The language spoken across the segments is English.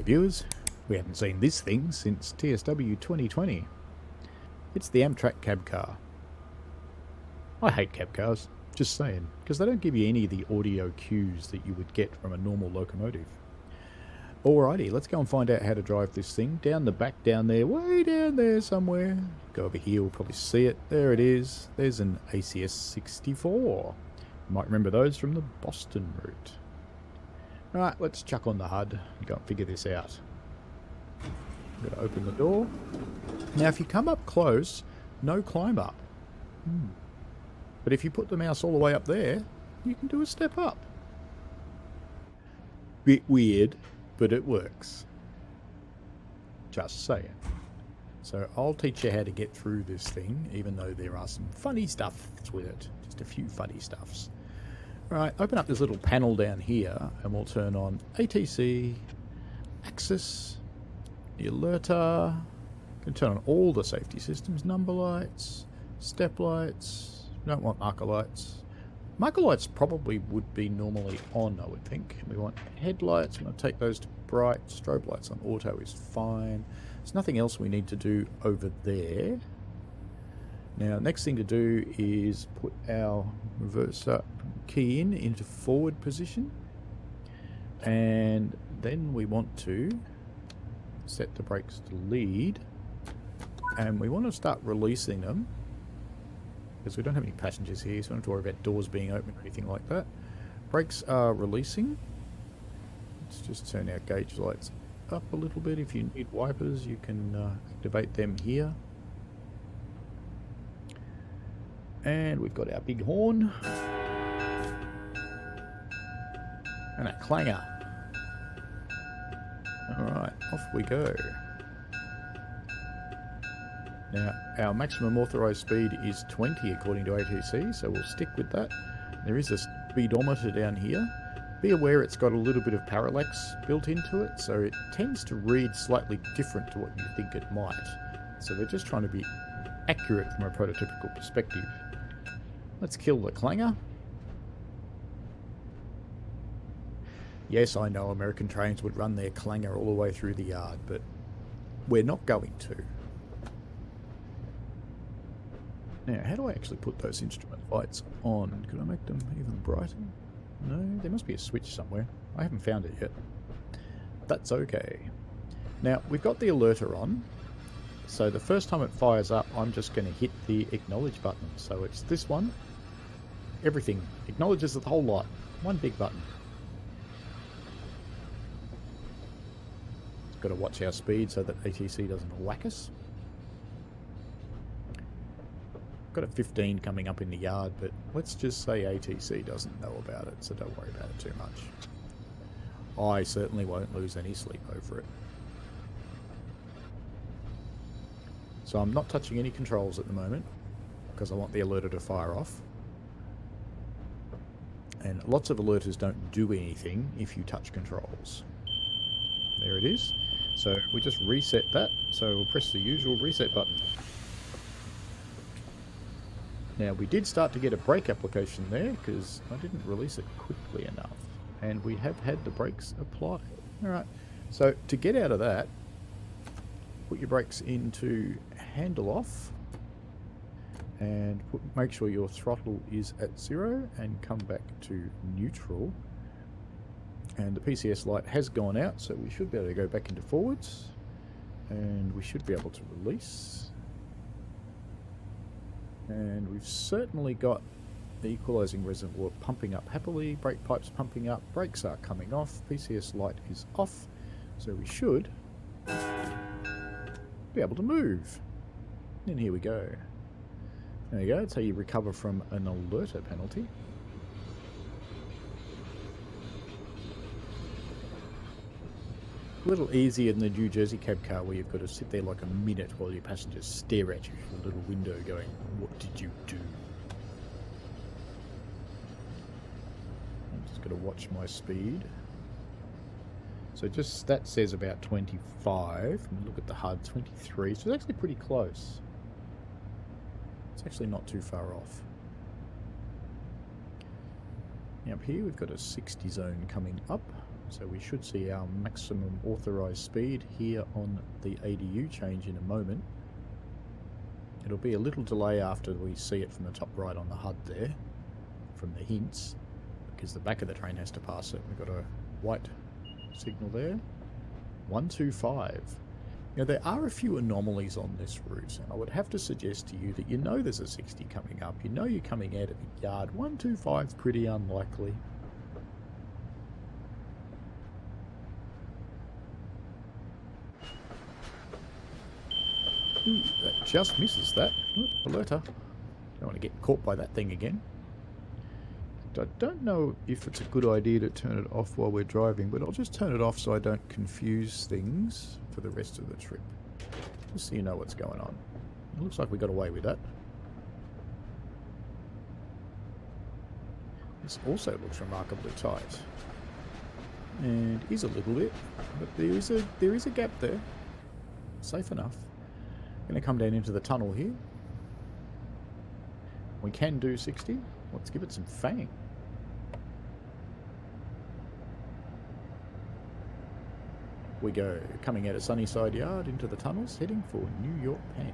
G'day viewers, we haven't seen this thing since TSW 2020. It's the Amtrak cab car. I hate cab cars, just saying, because they don't give you any of the audio cues that you would get from a normal locomotive. Alrighty, let's go and find out how to drive this thing. Down the back, down there, way down there somewhere. Go over here, we'll probably see it. There it is. There's an ACS 64. You might remember those from the Boston route. Alright, let's chuck on the HUD and go and figure this out. I'm going to open the door. Now if you come up close, no climb up. But if you put the mouse all the way up there, you can do a step up. Bit weird, but it works. Just saying. So I'll teach you how to get through this thing, even though there are some funny stuff with it. Just a few funny stuffs. Right, open up this little panel down here and we'll turn on ATC, Axis, the alerter. You can turn on all the safety systems, number lights, step lights. You don't want marker lights. Marker lights probably would be normally on, I would think. We want headlights. I'm going to take those to bright. Strobe lights on auto is fine. There's nothing else we need to do over there. Now, next thing to do is put our reverser key into forward position. And then we want to set the brakes to lead. And we want to start releasing them, because we don't have any passengers here, so we don't have to worry about doors being open or anything like that. Brakes are releasing. Let's just turn our gauge lights up a little bit. If you need wipers, you can activate them here. And we've got our big horn. And a clanger. Alright, off we go. Now, our maximum authorised speed is 20 according to ATC, so we'll stick with that. There is a speedometer down here. Be aware it's got a little bit of parallax built into it, so it tends to read slightly different to what you think it might. So we're just trying to be accurate from a prototypical perspective. Let's kill the clanger. Yes, I know American trains would run their clanger all the way through the yard, but we're not going to. Now, how do I actually put those instrument lights on? Could I make them even brighter? No, there must be a switch somewhere. I haven't found it yet. That's okay. Now, we've got the alerter on. So the first time it fires up, I'm just going to hit the acknowledge button. So it's this one. Everything acknowledges the whole lot. One big button. Got to watch our speed so that ATC doesn't whack us. Got a 15 coming up in the yard, but let's just say ATC doesn't know about it, so don't worry about it too much. I certainly won't lose any sleep over it. So I'm not touching any controls at the moment, because I want the alerter to fire off. And lots of alerters don't do anything if you touch controls. There it is. So we just reset that, so we'll press the usual reset button. Now, we did start to get a brake application there because I didn't release it quickly enough. And we have had the brakes applied. Alright, so to get out of that, put your brakes into handle off. And make sure your throttle is at 0 and come back to neutral. And the PCS light has gone out, so we should be able to go back into forwards. And we should be able to release. And we've certainly got the equalising reservoir pumping up happily, brake pipes pumping up, brakes are coming off, PCS light is off, so we should be able to move. And here we go. There you go, that's how you recover from an alerter penalty. A little easier than the New Jersey cab car where you've got to sit there like a minute while your passengers stare at you from a little window going, "What did you do?" I'm just going to watch my speed. So just that says about 25. And look at the HUD, 23. So it's actually pretty close. It's actually not too far off. Now up here we've got a 60 zone coming up. So we should see our maximum authorised speed here on the ADU change in a moment. It'll be a little delay after we see it from the top right on the HUD there, from the hints, because the back of the train has to pass it. We've got a white signal there. 125. Now there are a few anomalies on this route, and I would have to suggest to you that you know there's a 60 coming up. You know you're coming out of the yard. 125 is pretty unlikely. Ooh, that just misses that. Ooh, alerter. Don't want to get caught by that thing again. I don't know if it's a good idea to turn it off while we're driving, but I'll just turn it off so I don't confuse things for the rest of the trip. Just so you know what's going on. It looks like we got away with that. This also looks remarkably tight. And is a little bit, but there is a gap there. Safe enough. Going to come down into the tunnel here. We can do 60. Let's give it some fang. We go coming out of Sunnyside Yard into the tunnels, heading for New York Penn.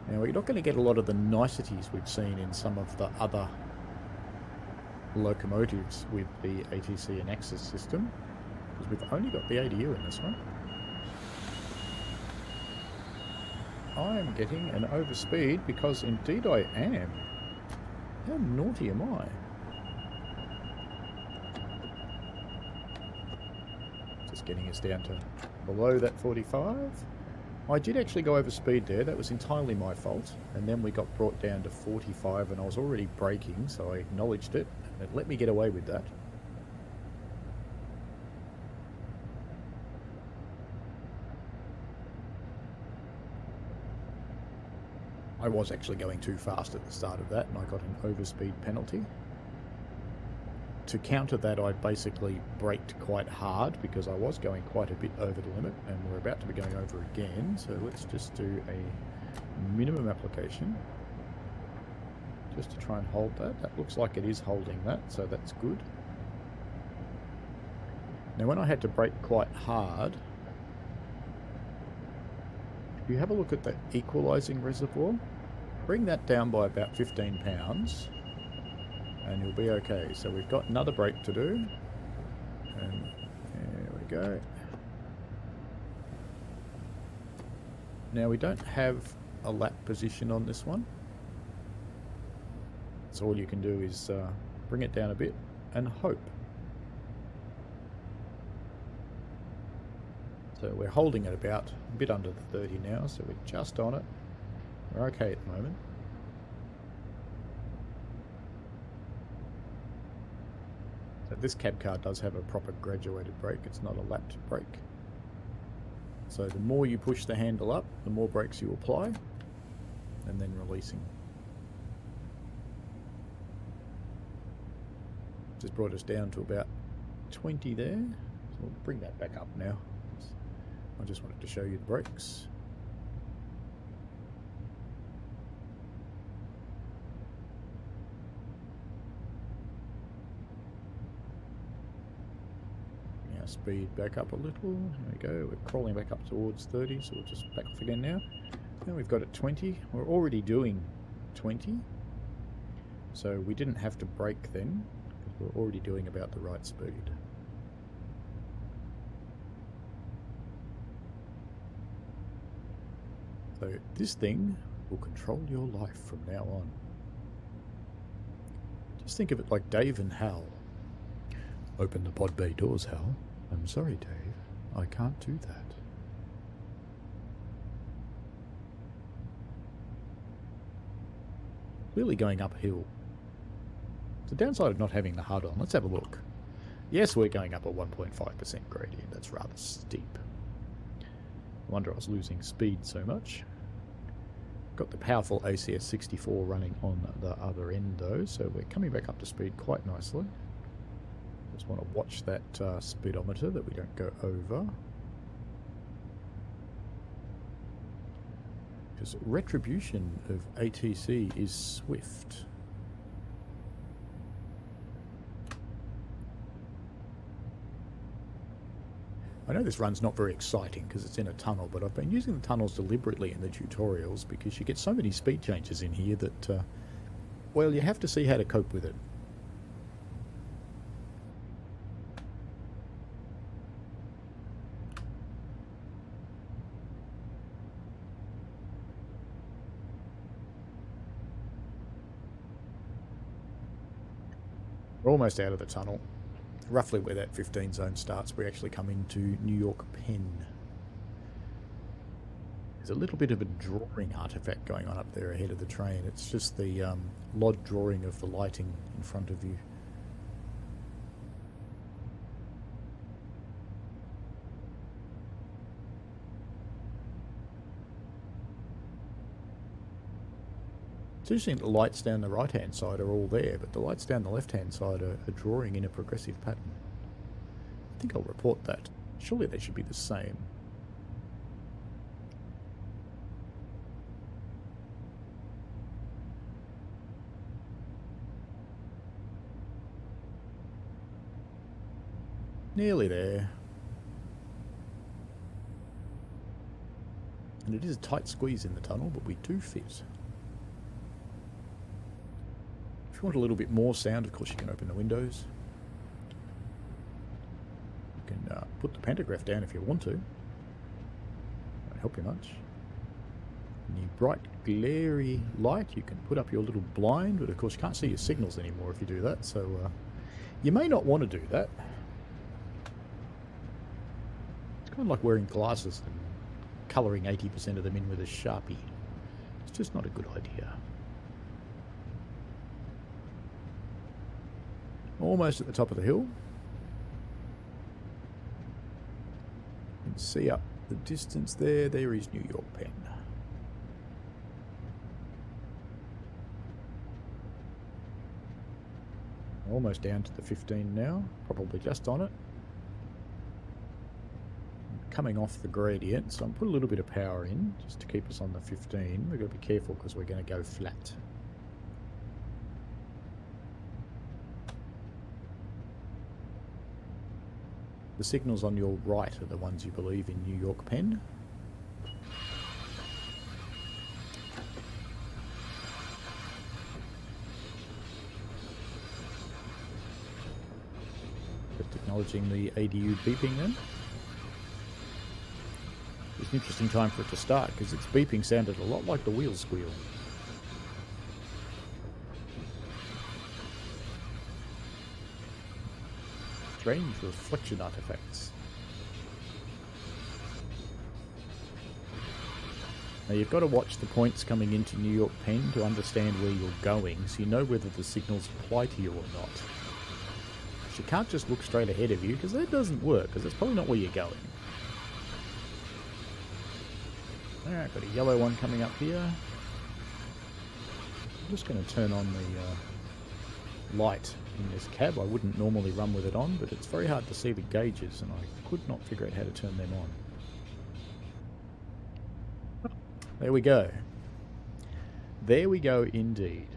Now we're not going to get a lot of the niceties we've seen in some of the other locomotives with the ATC and Axis system, because we've only got the ADU in this one. I'm getting an overspeed because indeed I am. How naughty am I? Just getting us down to below that 45. I did actually go over speed there. That was entirely my fault. And then we got brought down to 45 and I was already braking, so I acknowledged it. And it let me get away with that. I was actually going too fast at the start of that and I got an overspeed penalty. To counter that, I basically braked quite hard because I was going quite a bit over the limit and we're about to be going over again. So let's just do a minimum application just to try and hold that. That looks like it is holding that, so that's good. Now when I had to brake quite hard, if you have a look at the equalising reservoir, bring that down by about 15 pounds and you'll be okay. So we've got another brake to do. And there we go. Now we don't have a lap position on this one. So all you can do is bring it down a bit and hope. So we're holding it about a bit under the 30 now, so we're just on it. We're okay at the moment. So this cab car does have a proper graduated brake, it's not a lapped brake. So the more you push the handle up, the more brakes you apply, and then releasing. Just brought us down to about 20 there, so we'll bring that back up now. I just wanted to show you the brakes. Now speed back up a little. There we go. We're crawling back up towards 30, so we'll just back off again now. Now we've got it 20. We're already doing 20. So we didn't have to brake then, because we're already doing about the right speed. So this thing will control your life from now on. Just think of it like Dave and Hal. Open the pod bay doors, Hal. I'm sorry, Dave. I can't do that. Clearly going uphill. The downside of not having the HUD on. Let's have a look. Yes, we're going up a 1.5% gradient. That's rather steep. No wonder I was losing speed so much. Got the powerful ACS 64 running on the other end though, so we're coming back up to speed quite nicely. Just want to watch that speedometer that we don't go over. Because retribution of ATC is swift. I know this run's not very exciting because it's in a tunnel, but I've been using the tunnels deliberately in the tutorials because you get so many speed changes in here that, well, you have to see how to cope with it. We're almost out of the tunnel. Roughly where that 15 zone starts, we actually come into New York Penn. There's a little bit of a drawing artifact going on up there ahead of the train. It's just the LOD drawing of the lighting in front of you. It's interesting that the lights down the right-hand side are all there, but the lights down the left-hand side are drawing in a progressive pattern. I think I'll report that. Surely they should be the same. Nearly there. And it is a tight squeeze in the tunnel, but we do fit. If you want a little bit more sound, of course you can open the windows. You can put the pantograph down if you want to. Won't help you much. Any bright, glary light, you can put up your little blind, but of course you can't see your signals anymore if you do that, so you may not want to do that. It's kind of like wearing glasses and colouring 80% of them in with a Sharpie. It's just not a good idea. Almost at the top of the hill. You can see up the distance there. There is New York Penn. Almost down to the 15 now. Probably just on it. Coming off the gradient, so I'm put a little bit of power in just to keep us on the 15. We've got to be careful because we're going to go flat. The signals on your right are the ones you believe in New York Penn. Just acknowledging the ADU beeping then. It's an interesting time for it to start because its beeping sounded a lot like the wheel squeal. Strange reflection artifacts. Now you've got to watch the points coming into New York Penn to understand where you're going so you know whether the signals apply to you or not. You can't just look straight ahead of you because that doesn't work because that's probably not where you're going. Alright, got a yellow one coming up here. I'm just going to turn on the light in this cab. I wouldn't normally run with it on, but it's very hard to see the gauges and I could not figure out how to turn them on. There we go. There we go indeed.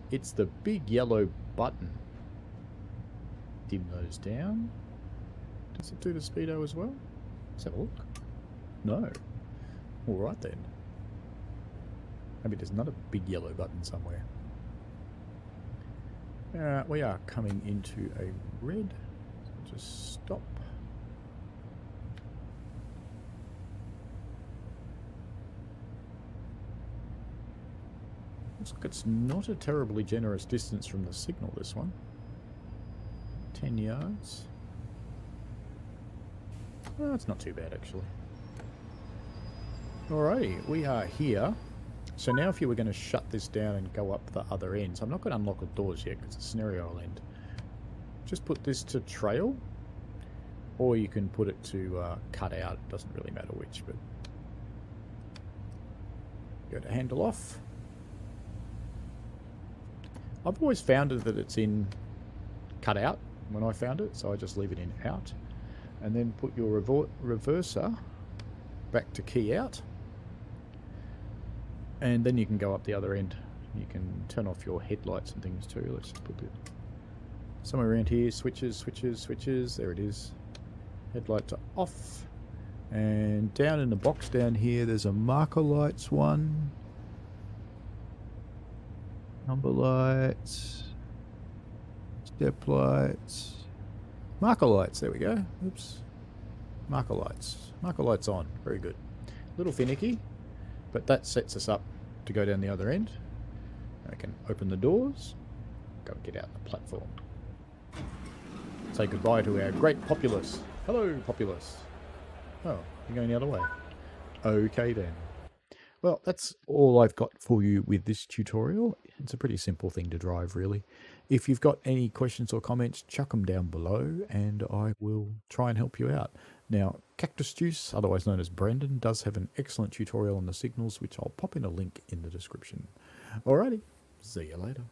It's the big yellow button. Dim those down. Does it do the speedo as well? Let's have a look. No. Alright then. Maybe there's another big yellow button somewhere. Alright, we are coming into a red. So just stop. Looks like it's not a terribly generous distance from the signal, this one. 10 yards. Oh, it's not too bad actually. Alrighty, we are here. So now if you were going to shut this down and go up the other end, so I'm not going to unlock the doors yet because the scenario will end. Just put this to trail, or you can put it to cut out. It doesn't really matter which, but go to handle off. I've always found that it's in cut out when I found it, so I just leave it in out. And then put your reverser back to key out. And then you can go up the other end. You can turn off your headlights and things too. Let's just put it somewhere around here. Switches, switches, switches. There it is. Headlights are off. And down in the box down here, there's a marker lights one. Number lights. Step lights. Marker lights, there we go. Oops. Marker lights. Marker lights on. Very good. A little finicky, but that sets us up to go down the other end. I can open the doors. Go and get out the platform. Say goodbye to our great populace. Hello, populace. Oh, you're going the other way. Okay then. Well, that's all I've got for you with this tutorial. It's a pretty simple thing to drive, really. If you've got any questions or comments, chuck them down below and I will try and help you out. Now, Cactus Juice, otherwise known as Brendan, does have an excellent tutorial on the signals, which I'll pop in a link in the description. Alrighty, see you later.